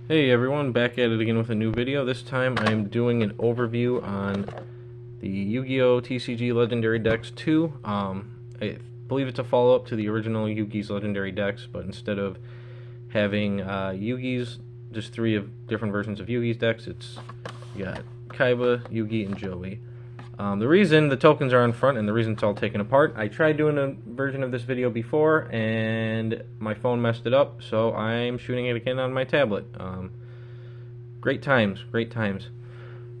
Hey everyone, back at it again with a new video. This time I am doing an overview on the Yu-Gi-Oh! TCG Legendary Decks 2. I believe it's a follow-up to the original Yugi's Legendary Decks, but instead of having Yugi's, just three of different versions of Yugi's decks, you got Kaiba, Yugi, and Joey. The reason the tokens are on front and the reason it's all taken apart, I tried doing a version of this video before and my phone messed it up, so I'm shooting it again on my tablet. Great times, great times.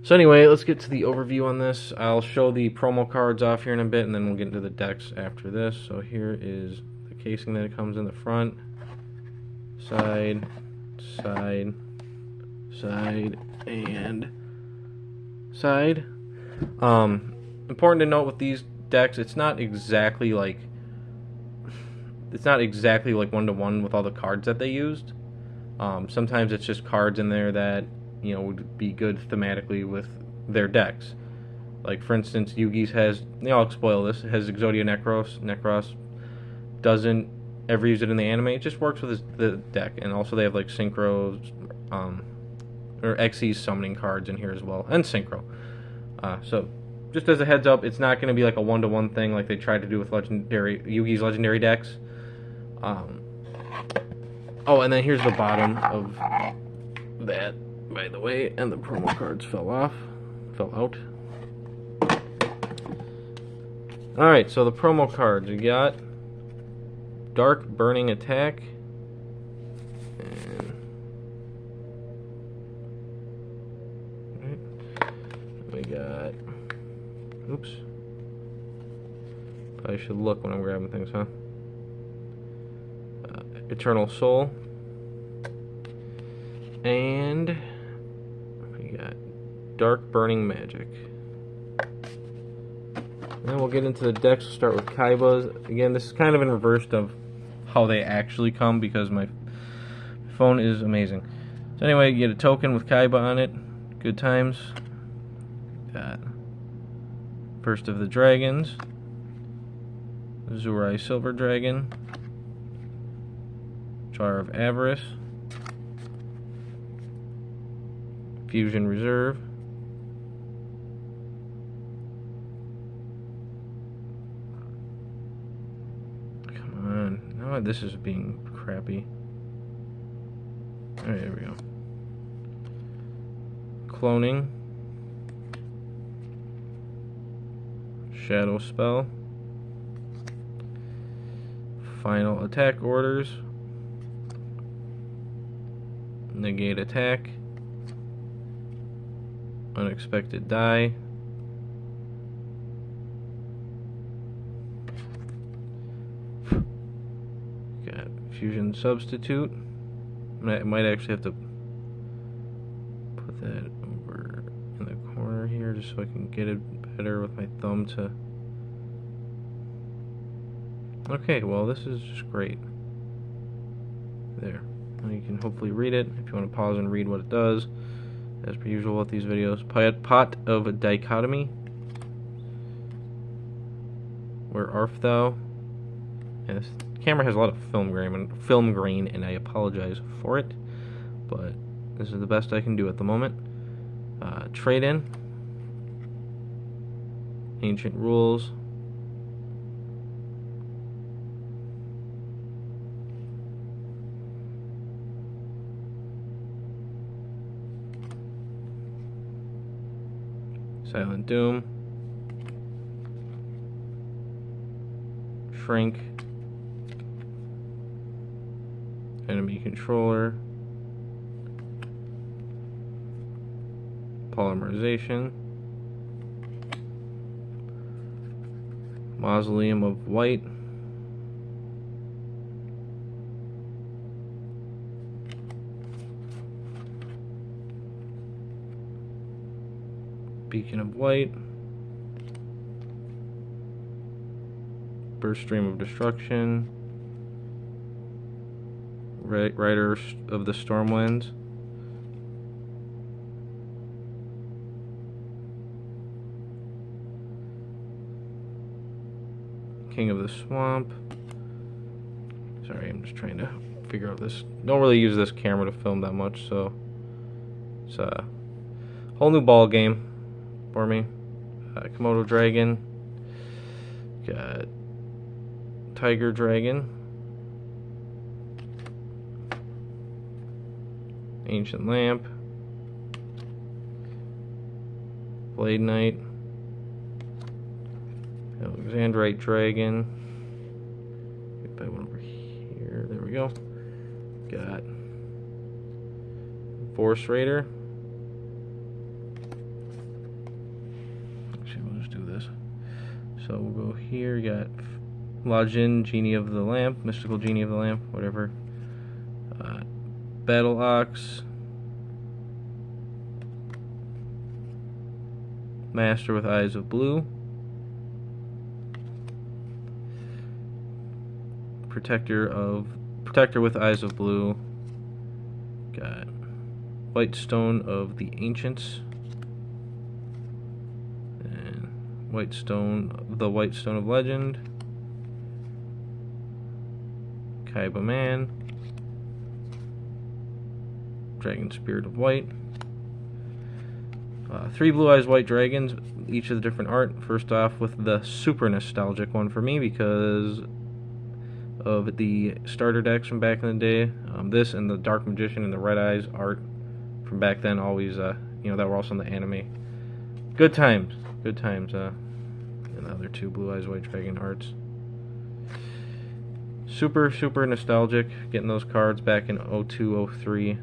So anyway, let's get to the overview on this. I'll show the promo cards off here in a bit, and then we'll get into the decks after this. So here is the casing that it comes in the front, side, side, side, and side. Important to note with these decks, it's not exactly like one-to-one with all the cards that they used. Sometimes it's just cards in there that would be good thematically with their decks. Like for instance, Yugi's has, I'll spoil this, it has Exodia Necros. Necros doesn't ever use it in the anime. It just works with the deck, and also they have like Synchros, or Xyz summoning cards in here as well, and Synchro. So just as a heads up, it's not going to be like a one-to-one thing like they tried to do with Yugi's legendary decks. Oh, and then here's the bottom of that, by the way, and the promo cards fell out. Alright, so the promo cards, you got Dark Burning Attack, and we got, oops, probably should look when I'm grabbing things, huh? Eternal Soul, and we got Dark Burning Magic. And then we'll get into the decks. We'll start with Kaiba's. Again, this is kind of in reverse of how they actually come because my phone is amazing. So anyway, you get a token with Kaiba on it. Good times. Got First of the Dragons, Zurai Silver Dragon, Jar of Avarice, Fusion Reserve, come on, now this is being crappy. Alright, there we go. Cloning, Shadow Spell, Final Attack Orders, Negate Attack, Unexpected Die, got Fusion Substitute. I might actually have to put that over in the corner here just so I can get it better with my thumb to... Okay, well this is just great. There. Now you can hopefully read it if you want to pause and read what it does. As per usual with these videos. Pot of Dichotomy. Where art thou? And this camera has a lot of film grain, and I apologize for it. But this is the best I can do at the moment. Trade-in. Ancient Rules. Silent Doom, Shrink, Enemy Controller, Polymerization, Mausoleum of White, Beacon of White, Burst Stream of Destruction, Rider of the Stormwinds, King of the Swamp. Sorry, I'm just trying to figure out this. Don't really use this camera to film that much, so it's a whole new ball game for me. Komodo dragon. Got tiger dragon. Ancient lamp. Blade knight. Alexandrite dragon. Get that one over here. There we go. Got Force Raider. Actually, we'll just do this. So we'll go here. Got Lajin, Genie of the Lamp, Mystical Genie of the Lamp, whatever. Battle Ox. Master with Eyes of Blue. Protector with Eyes of Blue. Got White Stone of the Ancients. And White Stone of Legend. Kaiba Man. Dragon Spirit of White. 3 Blue Eyes White Dragons, each of the different art. First off with the super nostalgic one for me because of the starter decks from back in the day. This and the Dark Magician and the Red Eyes art from back then always, that were also in the anime. Good times. And the other 2 Blue Eyes White Dragon arts. Super nostalgic, getting those cards back in 02, 03.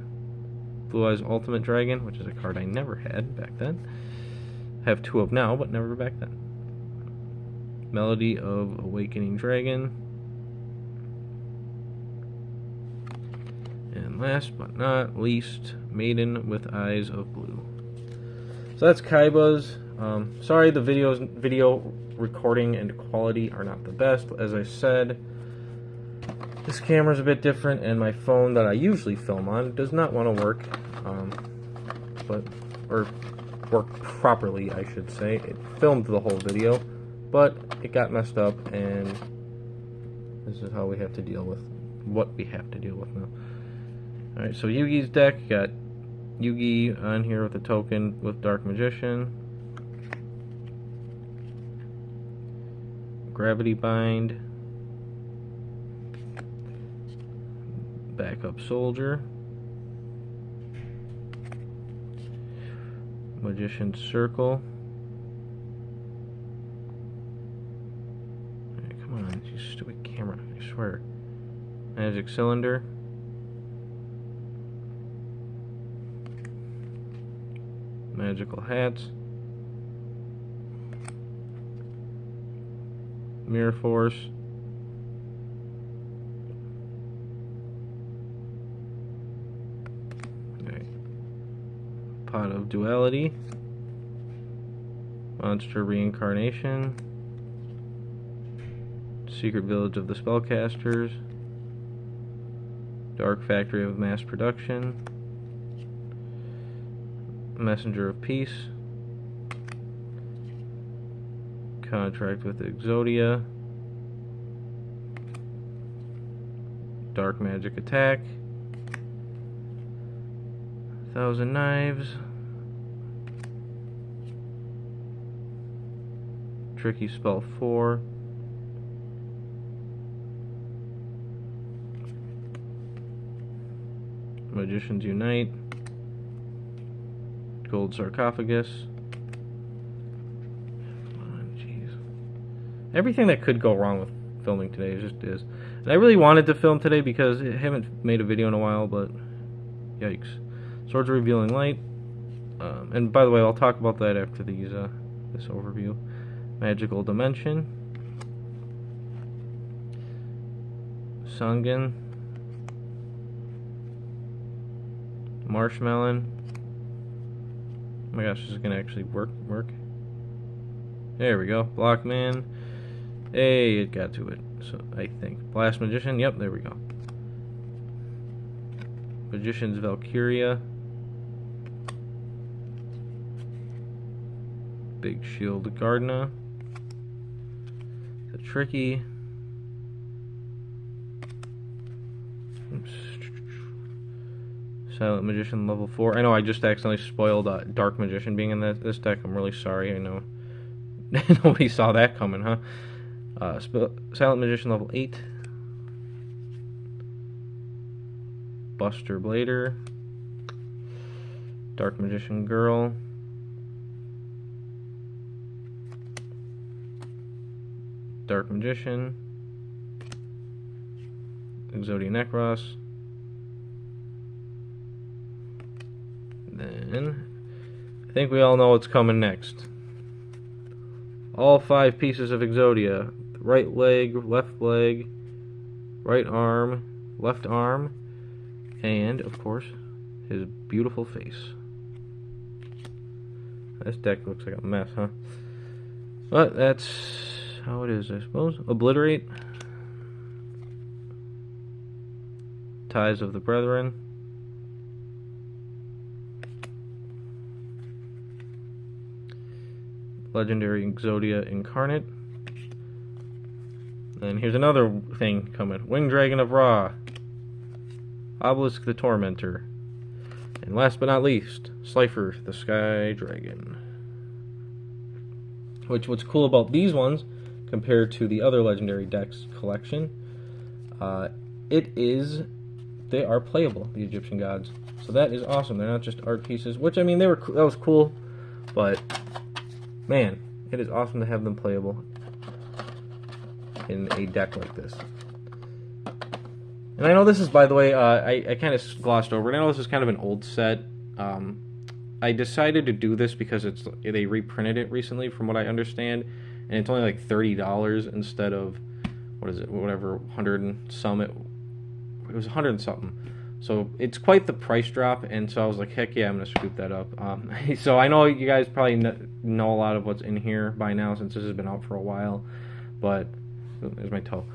Blue Eyes Ultimate Dragon, which is a card I never had back then. I have 2 of now, but never back then. Melody of Awakening Dragon. And last but not least, Maiden with Eyes of Blue. So that's Kaiba's. Sorry the video recording and quality are not the best. As I said, this camera's a bit different, and my phone that I usually film on does not want to work, or work properly, I should say. It filmed the whole video, but it got messed up, and this is how we have to deal with what we have to deal with now. Alright, so Yugi's deck, got Yugi on here with a token with Dark Magician, Gravity Bind, Backup Soldier, Magician's Circle. Right, come on, you stupid camera, I swear. Magic Cylinder. Magical Hats. Mirror Force. Pot of Duality, Monster Reincarnation, Secret Village of the Spellcasters, Dark Factory of Mass Production, Messenger of Peace, Contract with Exodia, Dark Magic Attack, Thousand Knives, Tricky Spell 4, Magicians Unite, Gold Sarcophagus. Come on, jeez. Everything that could go wrong with filming today just is. And I really wanted to film today because I haven't made a video in a while, but yikes. Swords of Revealing Light, and by the way, I'll talk about that after these this overview. Magical Dimension, Sungen, Marshmallow. Oh my gosh, this is gonna actually work. There we go. Blockman. Hey, it got to it. So I think Blast Magician. Yep, there we go. Magician's Valkyria. Big Shield Gardna. The Tricky. Silent Magician level 4. I know I just accidentally spoiled Dark Magician being in this deck. I'm really sorry. I know nobody saw that coming, huh? Silent Magician level 8. Buster Blader. Dark Magician Girl. Dark Magician. Exodia Necros. Then I think we all know what's coming next. All 5 pieces of Exodia. Right leg, right arm, left arm, and of course his beautiful face. This deck looks like a mess, huh? But that's how it is, I suppose. Obliterate. Ties of the Brethren. Legendary Exodia Incarnate. And here's another thing coming. Winged Dragon of Ra. Obelisk the Tormentor. And last but not least, Slifer the Sky Dragon. What's cool about these ones, compared to the other Legendary decks collection, they are playable, the Egyptian gods. So that is awesome. They're not just art pieces, which, I mean, that was cool, but man, it is awesome to have them playable in a deck like this. And I know this is, by the way, I kind of glossed over it. I know this is kind of an old set. I decided to do this because they reprinted it recently, from what I understand, and it's only like $30 instead of, what is it, whatever, 100 and some. It was 100 and something. So it's quite the price drop, and so I was like, heck yeah, I'm going to scoop that up. So I know you guys probably know a lot of what's in here by now, since this has been out for a while. But, there's my toe.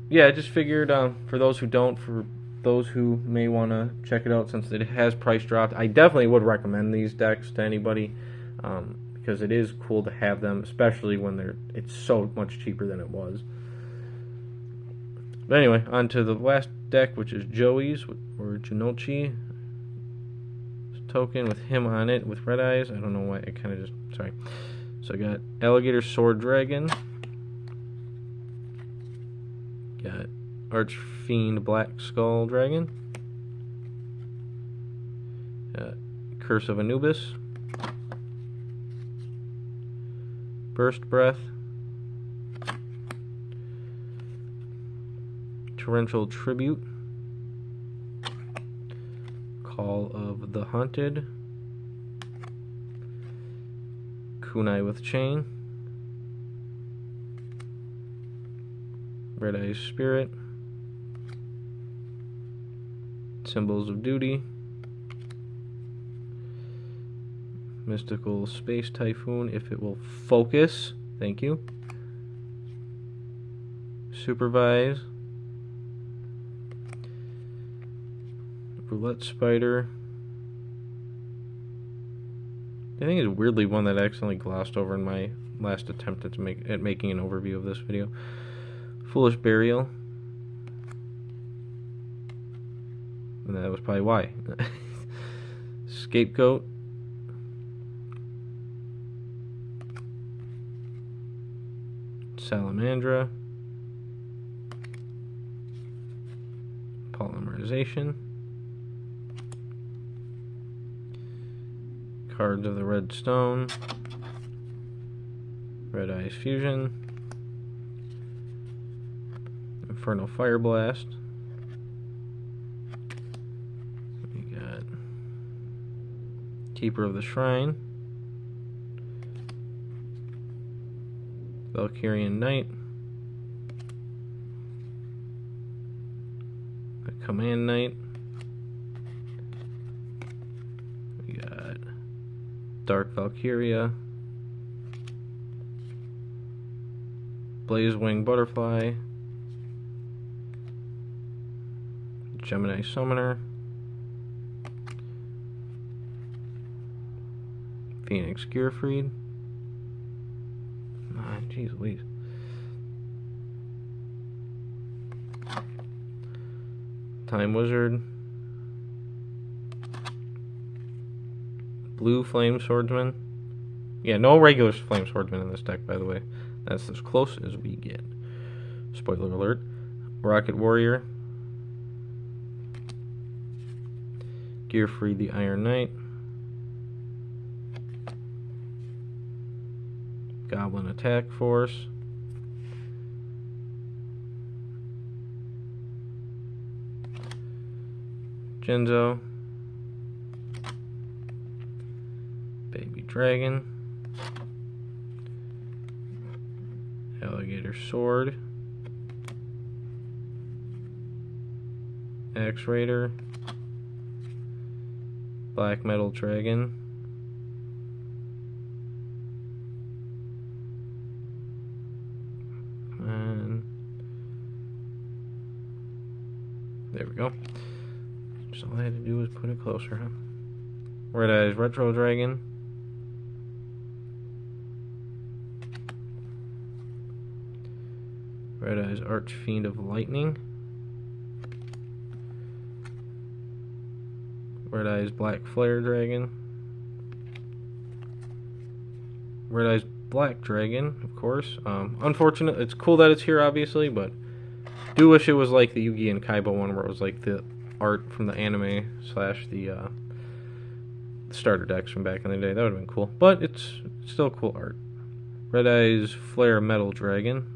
Yeah, I just figured, for those who don't, for those who may want to check it out, since it has price dropped, I definitely would recommend these decks to anybody, because it is cool to have them, especially when it's so much cheaper than it was. But anyway, on to the last deck, which is Joey's, or Jinochi token with him on it, with red eyes. I don't know why, I kind of just, sorry. So I got Alligator Sword Dragon. Got Archfiend Black Skull Dragon. Curse of Anubis. Burst Breath. Torrential Tribute. Call of the Haunted. Kunai with Chain. Red Eyes Spirit. Symbols of Duty. Mystical Space Typhoon, if it will focus. Thank you. Supervise. Roulette Spider. I think it's weirdly one that I accidentally glossed over in my last attempt at making an overview of this video. Foolish Burial. And that was probably why. Scapegoat. Salamandra. Polymerization. Cards of the Red Stone. Red Eyes Fusion. Infernal Fire Blast. We got Keeper of the Shrine. Valkyrian Knight. The Command Knight. We got Dark Valkyria. Blazewing Butterfly. Gemini Summoner. Phoenix Gearfried. Jeez Louise. Time Wizard, blue Flame Swordsman. Yeah, no regular Flame Swordsman in this deck, by the way. That's as close as we get. Spoiler alert. Rocket Warrior, Gearfried the Iron Knight, Goblin Attack Force, Genzo, Baby Dragon, Alligator Sword, X-Raider, Black Metal Dragon, and there we go. So all I had to do was put it closer, huh? Red Eyes Retro Dragon, Red Eyes Archfiend of Lightning, Red Eyes Black Flare Dragon, Red Eyes Black Dragon, of course. Unfortunate, it's cool that it's here, obviously, but do wish it was like the Yugi and Kaiba one, where it was like the art from the anime slash the starter decks from back in the day. That would have been cool, but it's still cool art. Red Eyes Flare Metal Dragon,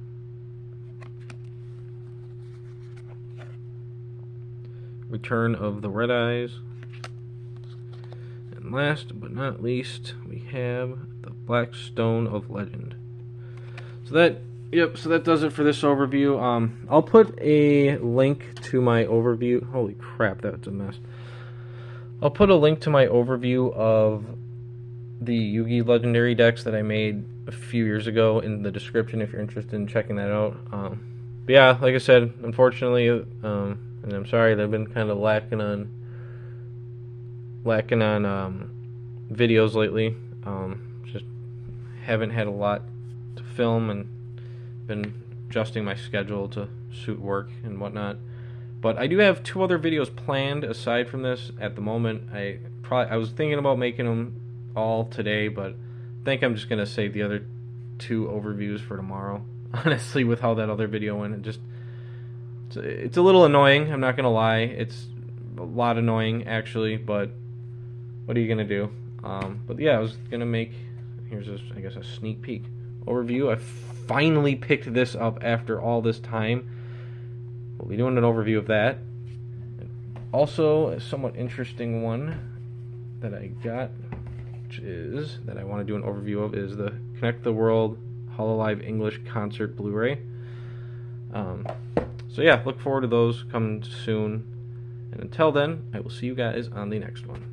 Return of the Red Eyes, and last but not least, we have the Black Stone of Legend. So that does it for this overview. I'll put a link to my overview. Holy crap, that's a mess. I'll put a link to my overview of the Yugi legendary decks that I made a few years ago in the description if you're interested in checking that out. But yeah, like I said, unfortunately, and I'm sorry, they've been kind of lacking on videos lately. Just haven't had a lot to film and been adjusting my schedule to suit work and whatnot. But I do have 2 other videos planned aside from this at the moment. I was thinking about making them all today, but I think I'm just gonna save the other 2 overviews for tomorrow. Honestly, with how that other video went, it's a little annoying. I'm not gonna lie, it's a lot annoying actually. But what are you gonna do? But yeah, I was gonna make, here's I guess a sneak peek overview. I finally picked this up after all this time. We'll be doing an overview of that. Also, a somewhat interesting one that I got, which is that I want to do an overview of, is the Connect the World Hololive English Concert Blu-ray. So yeah, look forward to those coming soon. And until then, I will see you guys on the next one.